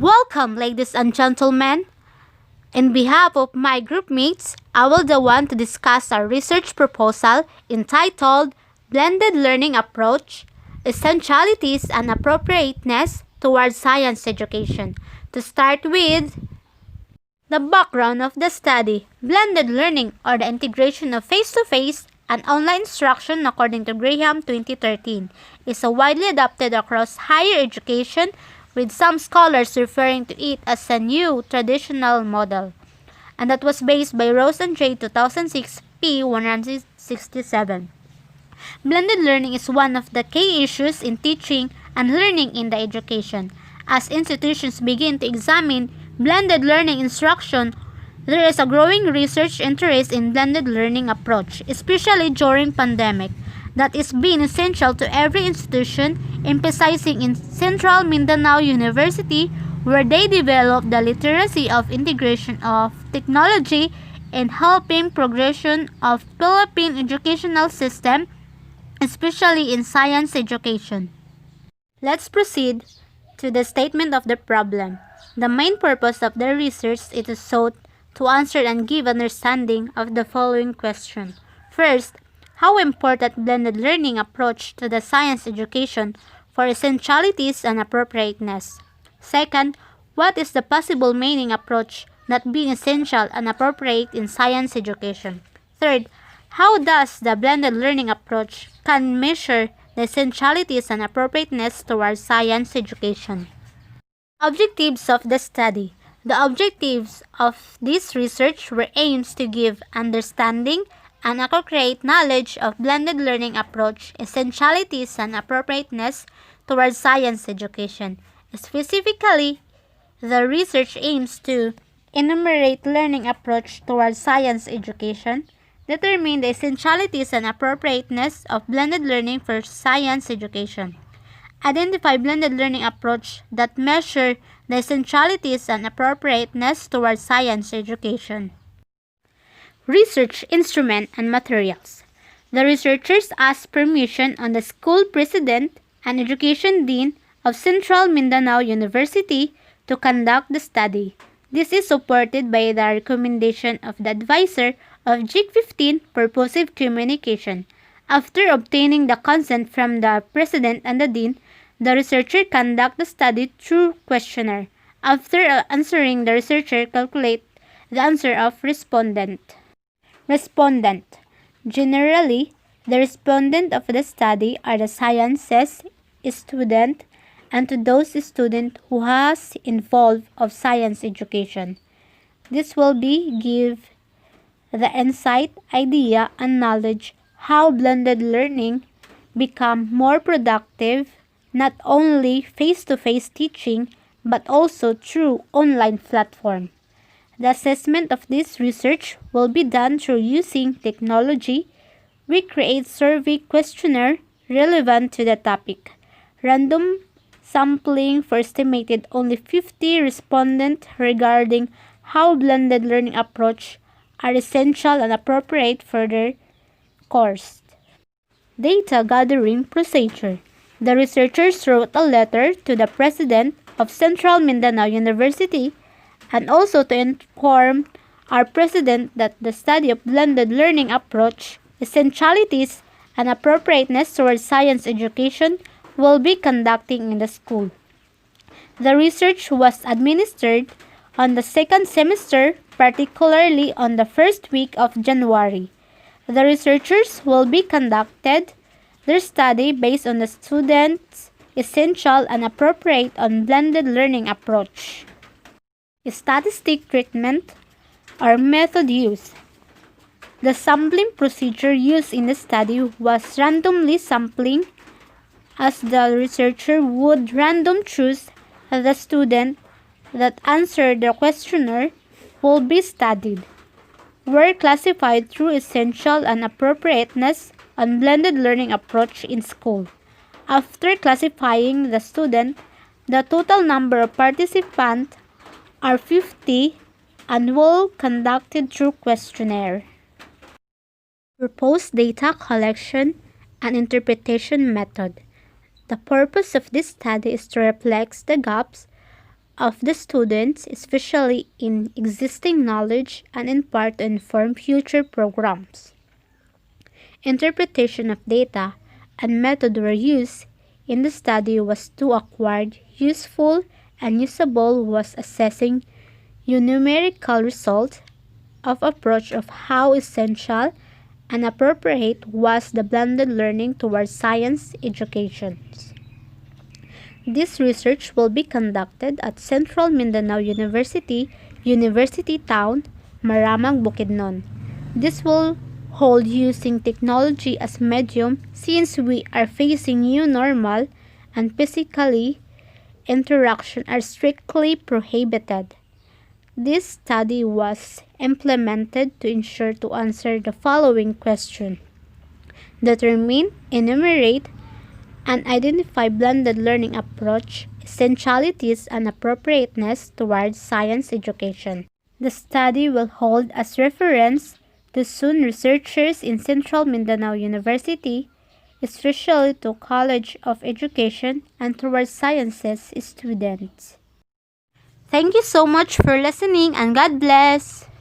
Welcome, ladies and gentlemen. In behalf of my group mates, I will the one to discuss our research proposal entitled Blended Learning Approach, Essentialities and Appropriateness Towards Science Education. To start with, the background of the study, blended learning or the integration of face-to-face and online instruction according to Graham 2013 is widely adopted across higher education with some scholars referring to it as a new traditional model. And that was based by Rose and J 2006 p. 167. Blended learning is one of the key issues in teaching and learning in the education. As institutions begin to examine blended learning instruction, there is a growing research interest in blended learning approach, especially during pandemic, that is being essential to every institution, emphasizing in Central Mindanao University, where they develop the literacy of integration of technology in helping progression of Philippine educational system, especially in science education. Let's proceed to the statement of the problem. The main purpose of the research is to sought to answer and give understanding of the following question. First, how important blended learning approach to the science education for essentialities and appropriateness. Second, what is the possible meaning approach not being essential and appropriate in science education? Third, how does the blended learning approach can measure the essentialities and appropriateness towards science education? Objectives of the study. The objectives of this research were aims to give understanding and accurate knowledge of blended learning approach, essentialities and appropriateness towards science education. Specifically, the research aims to enumerate learning approach towards science education, determine the essentialities and appropriateness of blended learning for science education, identify blended learning approach that measure the essentialities and appropriateness towards science education. Research instrument and materials. The researchers asked permission on the school president and education dean of Central Mindanao University to conduct the study. This is supported by the recommendation of the advisor of GIC 15 Purposive Communication. After obtaining the consent from the president and the dean, the researcher conduct the study through questionnaire. After answering, the researcher calculate the answer of respondent. Respondent. Generally, the respondent of the study are the sciences student and to those students who has involved of science education. This will be give the insight, idea, and knowledge how blended learning become more productive not only face-to-face teaching but also through online platform. The assessment of this research will be done through using technology. We create survey questionnaire relevant to the topic. Random sampling for estimated only 50 respondents regarding how blended learning approach are essential and appropriate for their course. Data gathering procedure. The researchers wrote a letter to the president of Central Mindanao University and also to inform our president that the study of blended learning approach, essentialities, and appropriateness towards science education will be conducting in the school. The research was administered on the second semester, particularly on the first week of January. The researchers will be conducted their study based on the students' essential and appropriate on blended learning approach. Statistic treatment or method use. The sampling procedure used in the study was randomly sampling, as the researcher would random choose the student that answered the questionnaire will be studied, were classified through essential and appropriateness on blended learning approach in school. After classifying the student, the total number of participants are 50 and will conducted through questionnaire. Proposed data collection and interpretation method. The purpose of this study is to reflect the gaps of the students, especially in existing knowledge and in part to inform future programs. Interpretation of data and method were used in the study was to acquired useful and usable was assessing numerical result of approach of how essential and appropriate was the blended learning towards science education. This research will be conducted at Central Mindanao University, University Town, Maramag, Bukidnon. This will hold using technology as medium since we are facing new normal and physically interaction are strictly prohibited. This study was implemented to ensure to answer the following question. Determine, enumerate, and identify blended learning approach, essentialities, and appropriateness towards science education. The study will hold as reference to soon researchers in Central Mindanao University, especially to College of Education and towards sciences students. Thank you so much for listening and God bless!